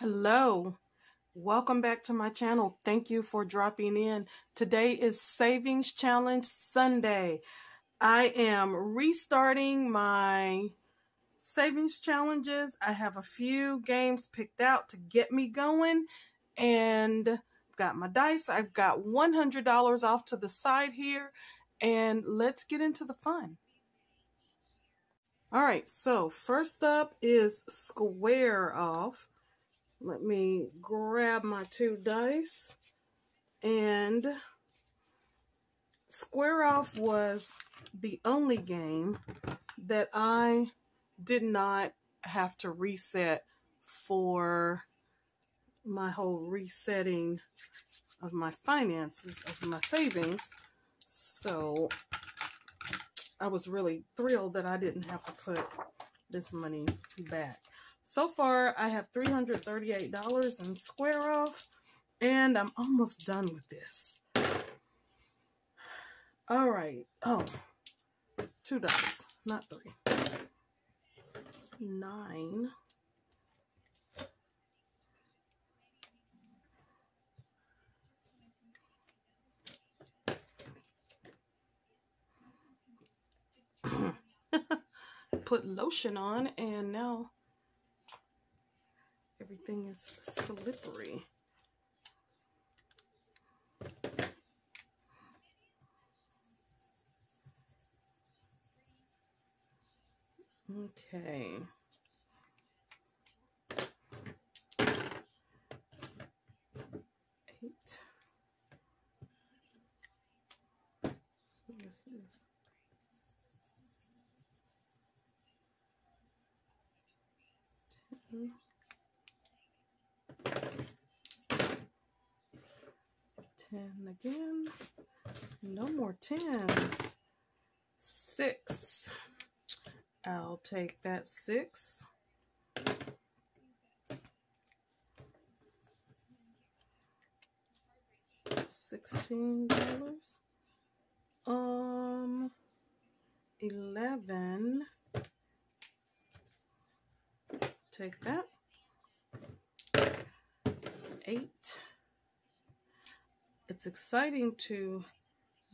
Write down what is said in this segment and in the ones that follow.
Hello, welcome back to my channel. Thank you for dropping in. Today is Savings Challenge Sunday. I am restarting my savings challenges. I have a few games picked out to get me going, and I've got my dice. I've got $100 off to the side here, and let's get into the fun. All right, so first up is Square Off. Let me grab my two dice. And Square Off was the only game that I did not have to reset for my whole resetting of my finances, of my savings. So I was really thrilled that I didn't have to put this money back. So far, I have $338 in Square Off, and I'm almost done with this. All right. Oh, two dice, not three. 9. Put lotion on, and now everything is slippery. Okay. Eight. So this is 10. 10 again. No more 10s. 6. I'll take that 6. $16. 11. Take that. 8. It's exciting to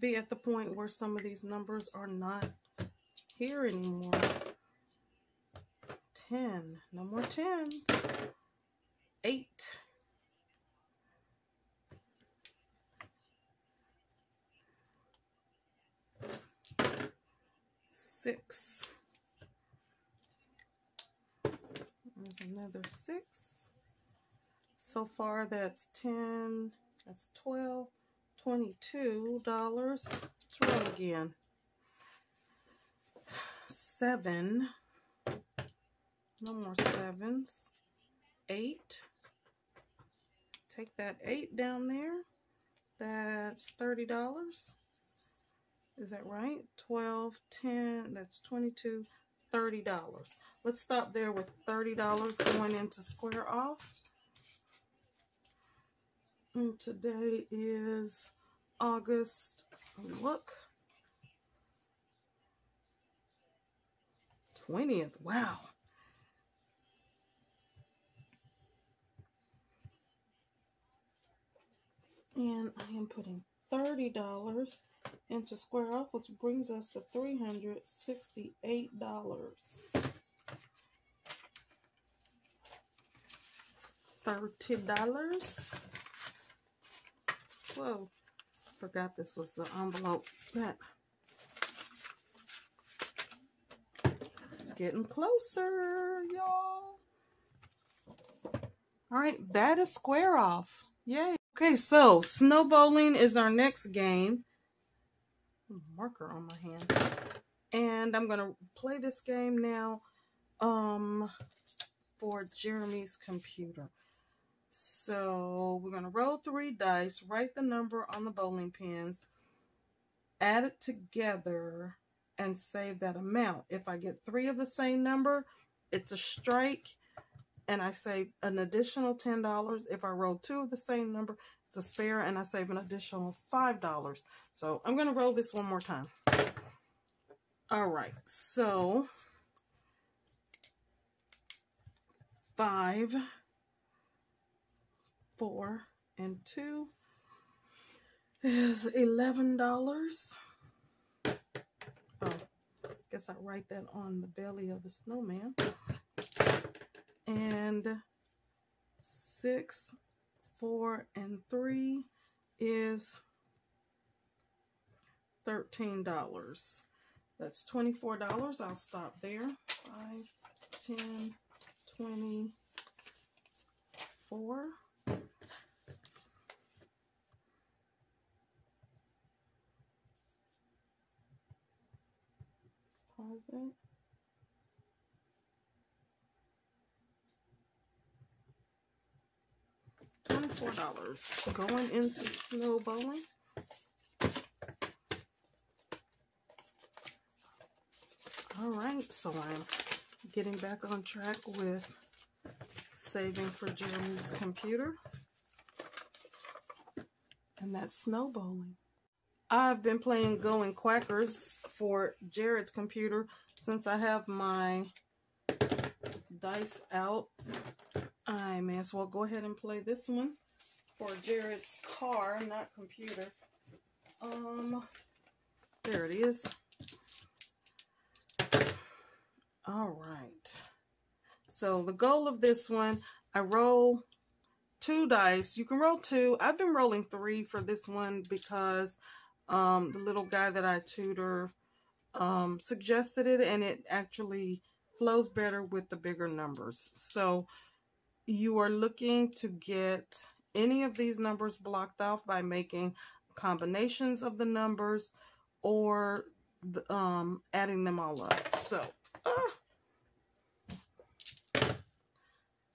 be at the point where some of these numbers are not here anymore. 10. No more 10s. 8. 6. There's another 6. So far, that's 10. That's 12. $22. Let's roll again. 7. No more 7s. 8. Take that 8 down there. That's $30. Is that right? 12, 10, that's 22, $30. Let's stop there with $30 going into Square Off. And today is August, look, 20th. Wow. And I am putting $30 into Square Off, which brings us to $368. $30. Whoa, forgot this was the envelope. That getting closer, y'all. All right, that is Square Off. Yay. Okay, so Snowballing is our next game. Marker on my hand. And I'm going to play this game now for Jeremy's computer. So we're going to roll 3 dice, write the number on the bowling pins, add it together, and save that amount. If I get 3 of the same number, it's a strike, and I save an additional $10. If I roll 2 of the same number, it's a spare, and I save an additional $5. So I'm going to roll this one more time. All right, so 5, 4 and 2 is $11. Oh, guess I'll write that on the belly of the snowman. And 6, 4, and 3 is $13. That's $24. I'll stop there. 5, 10, 24. Pause it. $24 going into snowballing. All right, so I'm getting back on track with saving for Jeremy's computer, and that's snowballing. I've been playing Going Quackers for Jared's computer since I have my dice out. I may as well go ahead and play this one for Jared's car, not computer. There it is. All right. So the goal of this one, I roll 2 dice. You can roll 2. I've been rolling 3 for this one because the little guy that I tutor suggested it, and it actually flows better with the bigger numbers. So you are looking to get any of these numbers blocked off by making combinations of the numbers or adding them all up.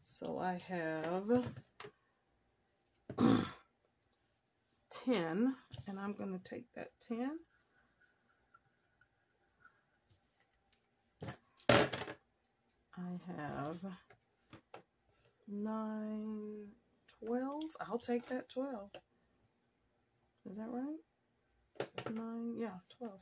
So I have 10, and I'm going to take that 10. I have 9, 12. I'll take that 12. Is that right? 9, yeah, 12.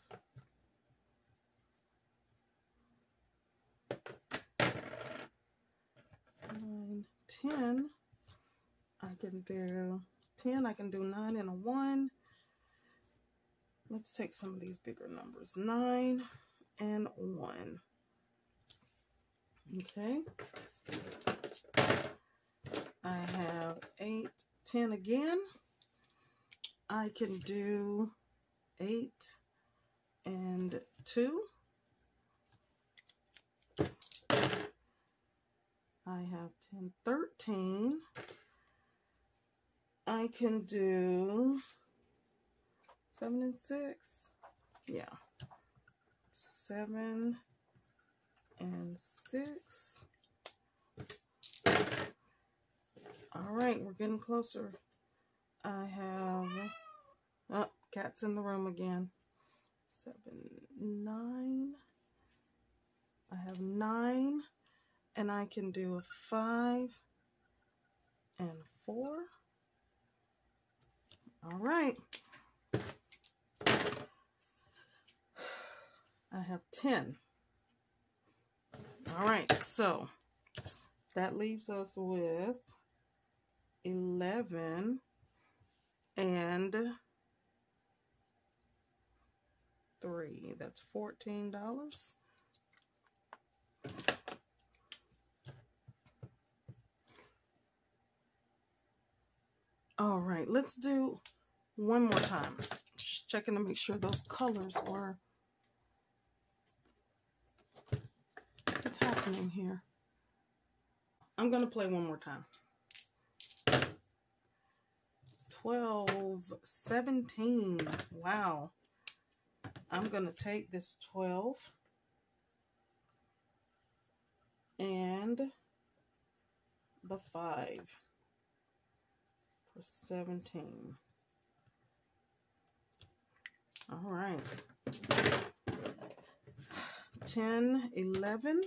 9, 10. I can do 10. I can do 9 and a 1. Let's take some of these bigger numbers. 9 and 1. Okay. I have 8, 10 again. I can do 8 and 2. I have 10, 13. I can do 7 and 6. Yeah. 7 and 6. All right, we're getting closer. I have, oh, cat's in the room again. 7, 9. I have 9, and I can do a 5 and 4. All right. I have 10. All right, so that leaves us with 11 and 3. That's $14. All right, let's do one more time. Just checking to make sure those colors were. What's happening here? I'm going to play one more time. 12, 17. Wow. I'm going to take this 12 and the 5 for 17. All right. 10, 11.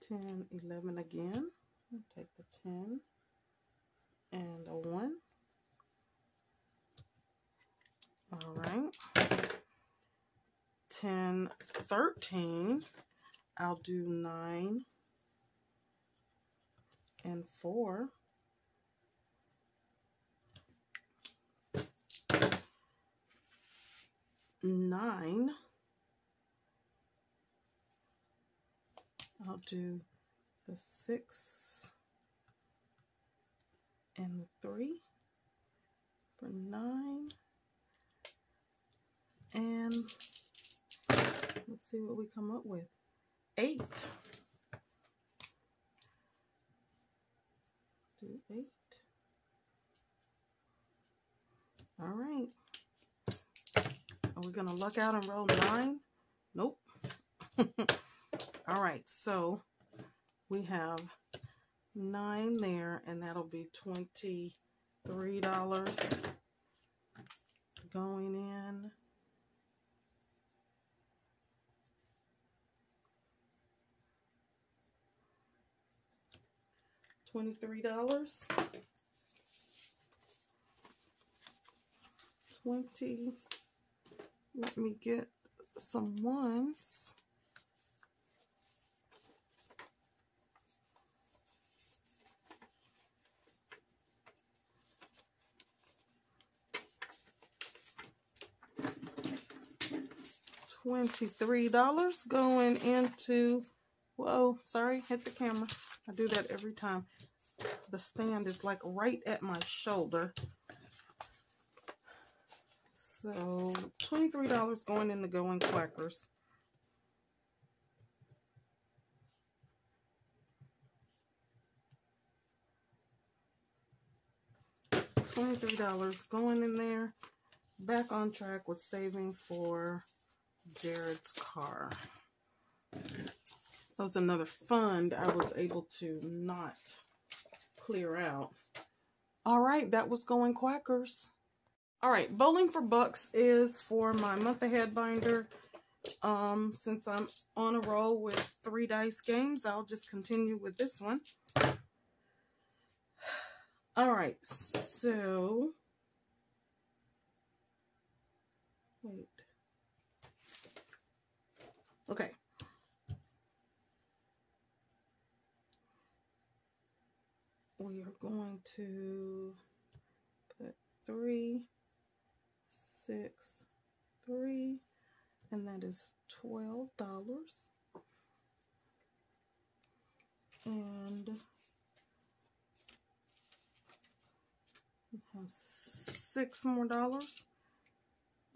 10, 11 again. I'll take the 10 and a 1. All right. 10, 13. I'll do 9 and 4. 9. I'll do the 6 and the 3 for 9. And let's see what we come up with. 8. Do 8. All right. Are we gonna luck out and roll 9? Nope. All right, so we have 9 there, and that'll be $23 going in. $23. 20. Let me get some ones. $23 going into, whoa, sorry, hit the camera. I do that every time. The stand is like right at my shoulder. So $23 going into Going Quackers. $23 going in there. Back on track with saving for Jared's car. That was another fund I was able to not clear out. All right, that was Going Quackers. All right, Bowling for Bucks is for my month ahead binder. Since I'm on a roll with 3 dice games, I'll just continue with this one. All right, so wait. Okay. We are going to put 3, 6, 3, and that is $12. And we have $6 more.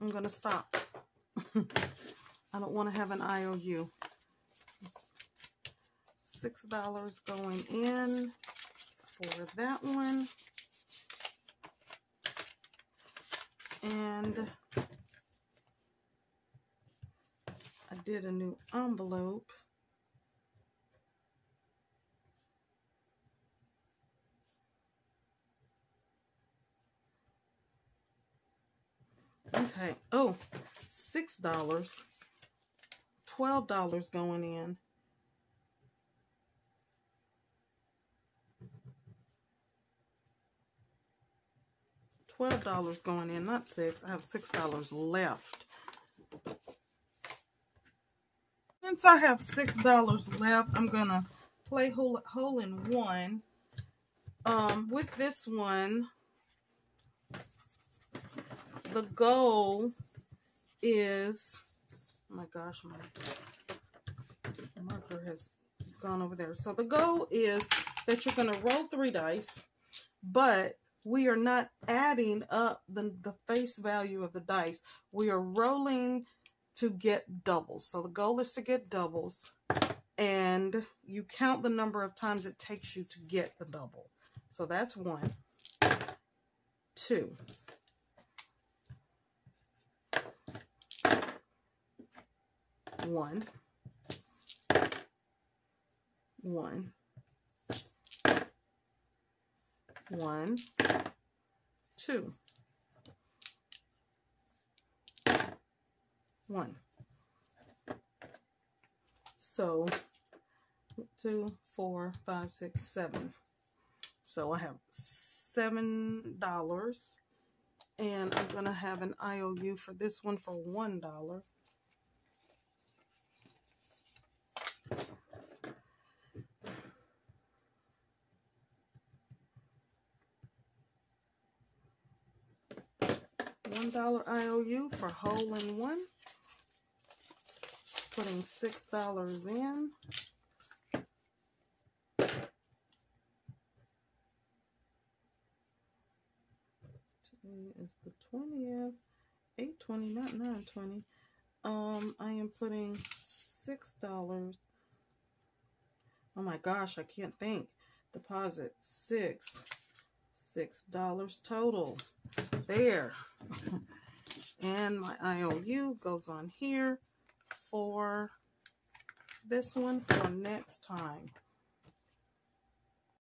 I'm gonna stop. I don't want to have an IOU. $6 going in for that one. And I did a new envelope. Okay. Oh, $6. $12 going in. $12 going in, not 6. I have $6 left. Since I have $6 left, I'm gonna play hole in one. With this one, the goal is, oh my gosh, my marker has gone over there. So the goal is that you're gonna roll 3 dice, but we are not adding up the face value of the dice. We are rolling to get doubles. So the goal is to get doubles, and you count the number of times it takes you to get the double. So that's 1, 2, 1, 1, 1, 2, 1. So 2, 4, 5, 6, 7. So I have $7, and I'm gonna have an IOU for this one for $1. $1 IOU for hole in one. Putting $6 in. Today is the 20th. 8:20, not 9:20. I am putting $6. Oh my gosh, I can't think. Deposit $6 total. There. And my IOU goes on here for this one for next time.